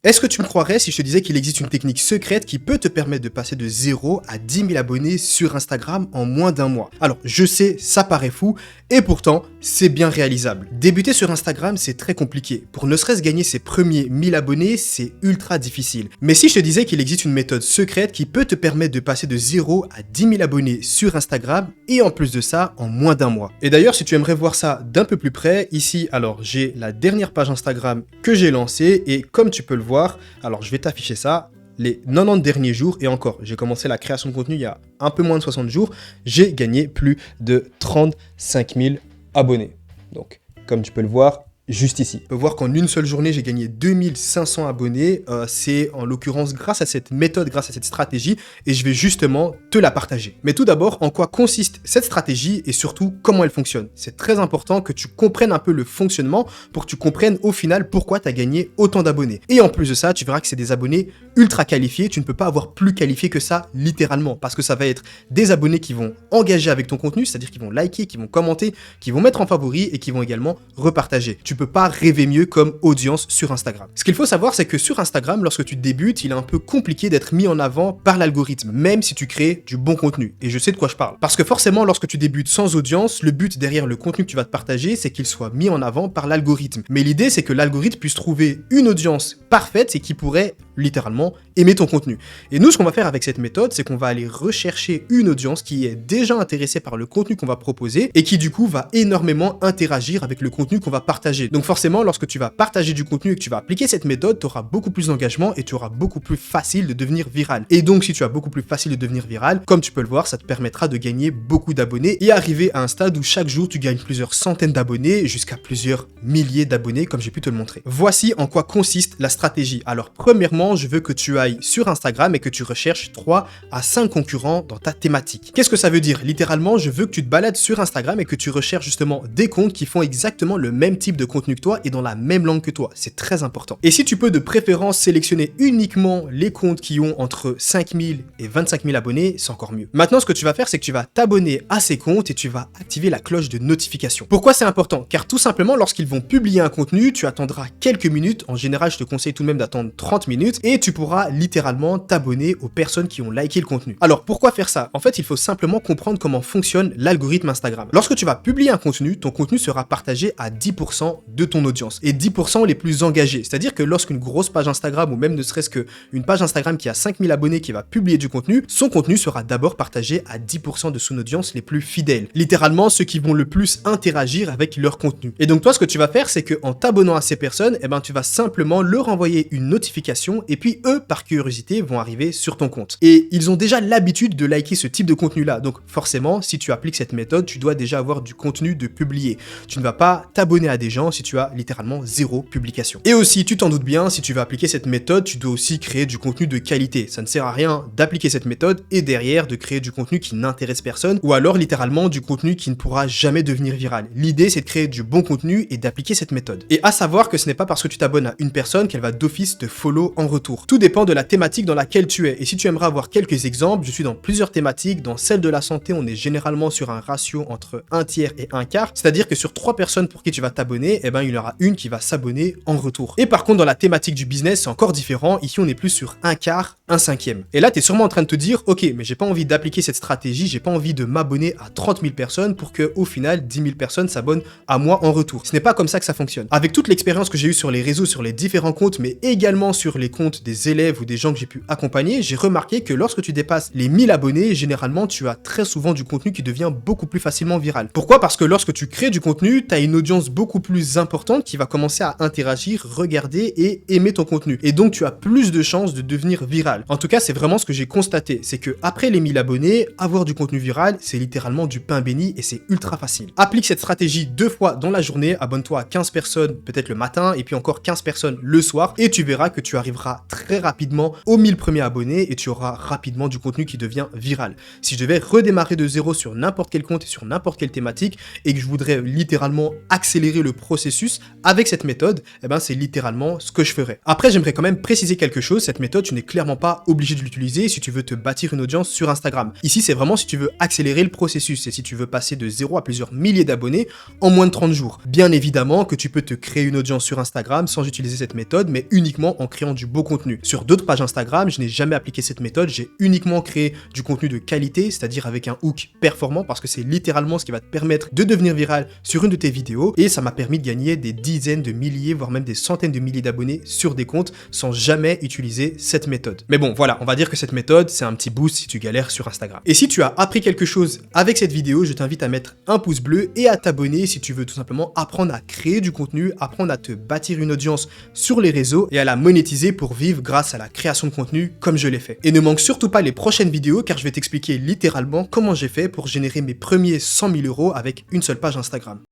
Est-ce que tu me croirais si je te disais qu'il existe une technique secrète qui peut te permettre de passer de 0 à 10 000 abonnés sur Instagram en moins d'un mois? Alors, je sais, ça paraît fou, et pourtant, c'est bien réalisable. Débuter sur Instagram, c'est très compliqué. Pour ne serait-ce gagner ses premiers 1000 abonnés, c'est ultra difficile. Mais si je te disais qu'il existe une méthode secrète qui peut te permettre de passer de 0 à 10 000 abonnés sur Instagram, et en plus de ça, en moins d'un mois. Et d'ailleurs, si tu aimerais voir ça d'un peu plus près, ici, alors, j'ai la dernière page Instagram que j'ai lancée, et comme tu peux le voir, alors je vais t'afficher ça, les 90 derniers jours, et encore, j'ai commencé la création de contenu il y a un peu moins de 60 jours, j'ai gagné plus de 35 000 abonnés. Donc, comme tu peux le voir, juste ici. Tu peux voir qu'en une seule journée, j'ai gagné 2500 abonnés. C'est en l'occurrence grâce à cette méthode, grâce à cette stratégie, et je vais justement te la partager. Mais tout d'abord, en quoi consiste cette stratégie et surtout comment elle fonctionne? C'est très important que tu comprennes un peu le fonctionnement pour que tu comprennes au final pourquoi tu as gagné autant d'abonnés. Et en plus de ça, tu verras que c'est des abonnés ultra qualifiés. Tu ne peux pas avoir plus qualifié que ça, littéralement, parce que ça va être des abonnés qui vont engager avec ton contenu, c'est-à-dire qui vont liker, qui vont commenter, qui vont mettre en favori et qui vont également repartager. Tu peux pas rêver mieux comme audience sur Instagram. Ce qu'il faut savoir, c'est que sur Instagram, lorsque tu débutes, il est un peu compliqué d'être mis en avant par l'algorithme, même si tu crées du bon contenu. Et je sais de quoi je parle. Parce que forcément, lorsque tu débutes sans audience, le but derrière le contenu que tu vas te partager, c'est qu'il soit mis en avant par l'algorithme. Mais l'idée, c'est que l'algorithme puisse trouver une audience parfaite et qui pourrait littéralement aimer ton contenu. Et nous, ce qu'on va faire avec cette méthode, c'est qu'on va aller rechercher une audience qui est déjà intéressée par le contenu qu'on va proposer et qui du coup va énormément interagir avec le contenu qu'on va partager. Donc forcément, lorsque tu vas partager du contenu et que tu vas appliquer cette méthode, tu auras beaucoup plus d'engagement et tu auras beaucoup plus facile de devenir viral. Et donc, si tu as beaucoup plus facile de devenir viral, comme tu peux le voir, ça te permettra de gagner beaucoup d'abonnés et arriver à un stade où chaque jour, tu gagnes plusieurs centaines d'abonnés jusqu'à plusieurs milliers d'abonnés, comme j'ai pu te le montrer. Voici en quoi consiste la stratégie. Alors, premièrement, je veux que tu ailles sur Instagram et que tu recherches 3 à 5 concurrents dans ta thématique. Qu'est-ce que ça veut dire? Littéralement, je veux que tu te balades sur Instagram et que tu recherches justement des comptes qui font exactement le même type de contenu que toi et dans la même langue que toi. C'est très important. Et si tu peux de préférence sélectionner uniquement les comptes qui ont entre 5000 et 25 000 abonnés, c'est encore mieux. Maintenant, ce que tu vas faire, c'est que tu vas t'abonner à ces comptes et tu vas activer la cloche de notification. Pourquoi c'est important? Car tout simplement, lorsqu'ils vont publier un contenu, tu attendras quelques minutes. En général, je te conseille tout de même d'attendre 30 minutes et tu pourras littéralement t'abonner aux personnes qui ont liké le contenu. Alors, pourquoi faire ça? En fait, il faut simplement comprendre comment fonctionne l'algorithme Instagram. Lorsque tu vas publier un contenu, ton contenu sera partagé à 10% de ton audience et 10% les plus engagés. C'est-à-dire que lorsqu'une grosse page Instagram ou même ne serait-ce qu'une page Instagram qui a 5000 abonnés qui va publier du contenu, son contenu sera d'abord partagé à 10% de son audience les plus fidèles. Littéralement, ceux qui vont le plus interagir avec leur contenu. Et donc toi, ce que tu vas faire, c'est qu'en t'abonnant à ces personnes, tu vas simplement leur envoyer une notification et puis eux, par curiosité, vont arriver sur ton compte. Et ils ont déjà l'habitude de liker ce type de contenu-là. Donc forcément, si tu appliques cette méthode, tu dois déjà avoir du contenu de publier. Tu ne vas pas t'abonner à des gens si tu as littéralement 0 publication. Et aussi, tu t'en doutes bien, si tu vas appliquer cette méthode, tu dois aussi créer du contenu de qualité. Ça ne sert à rien d'appliquer cette méthode et derrière de créer du contenu qui n'intéresse personne ou alors littéralement du contenu qui ne pourra jamais devenir viral. L'idée, c'est de créer du bon contenu et d'appliquer cette méthode. Et à savoir que ce n'est pas parce que tu t'abonnes à une personne qu'elle va d'office te follow en retour. Tout dépend de la thématique dans laquelle tu es. Et si tu aimerais avoir quelques exemples, je suis dans plusieurs thématiques. Dans celle de la santé, on est généralement sur un ratio entre 1/3 et 1/4. C'est-à-dire que sur 3 personnes pour qui tu vas t'abonner, il y en aura une qui va s'abonner en retour. Et par contre, dans la thématique du business, c'est encore différent. Ici, on est plus sur 1/4, 1/5. Et là, tu es sûrement en train de te dire, ok, mais j'ai pas envie d'appliquer cette stratégie, j'ai pas envie de m'abonner à 30 000 personnes pour que, au final, 10 000 personnes s'abonnent à moi en retour. Ce n'est pas comme ça que ça fonctionne. Avec toute l'expérience que j'ai eue sur les réseaux, sur les différents comptes, mais également sur les comptes des élèves ou des gens que j'ai pu accompagner, j'ai remarqué que lorsque tu dépasses les 1000 abonnés, généralement, tu as très souvent du contenu qui devient beaucoup plus facilement viral. Pourquoi? Parce que lorsque tu crées du contenu, tu as une audience beaucoup plus importante qui va commencer à interagir, regarder et aimer ton contenu. Et donc, tu as plus de chances de devenir viral. En tout cas, c'est vraiment ce que j'ai constaté. C'est que après les 1000 abonnés, avoir du contenu viral, c'est littéralement du pain béni et c'est ultra facile. Applique cette stratégie 2 fois dans la journée, abonne-toi à 15 personnes peut-être le matin et puis encore 15 personnes le soir et tu verras que tu arriveras arriveras très rapidement aux 1000 premiers abonnés et tu auras rapidement du contenu qui devient viral. Si je devais redémarrer de zéro sur n'importe quel compte et sur n'importe quelle thématique et que je voudrais littéralement accélérer le processus avec cette méthode, eh ben c'est littéralement ce que je ferais. Après, j'aimerais quand même préciser quelque chose, cette méthode, tu n'es clairement pas obligé de l'utiliser si tu veux te bâtir une audience sur Instagram. Ici, c'est vraiment si tu veux accélérer le processus et si tu veux passer de 0 à plusieurs milliers d'abonnés en moins de 30 jours. Bien évidemment que tu peux te créer une audience sur Instagram sans utiliser cette méthode, mais uniquement en créant du beau contenu. Sur d'autres pages Instagram, je n'ai jamais appliqué cette méthode, j'ai uniquement créé du contenu de qualité, c'est-à-dire avec un hook performant, parce que c'est littéralement ce qui va te permettre de devenir viral sur une de tes vidéos, et ça m'a permis de gagner des dizaines de milliers, voire même des centaines de milliers d'abonnés sur des comptes sans jamais utiliser cette méthode. Mais bon, voilà, on va dire que cette méthode, c'est un petit boost si tu galères sur Instagram. Et si tu as appris quelque chose avec cette vidéo, je t'invite à mettre un pouce bleu et à t'abonner si tu veux tout simplement apprendre à créer du contenu, apprendre à te bâtir une audience sur les réseaux et à la monétiser pour vivre grâce à la création de contenu comme je l'ai fait. Et ne manque surtout pas les prochaines vidéos car je vais t'expliquer littéralement comment j'ai fait pour générer mes premiers 100 000 € avec une seule page Instagram.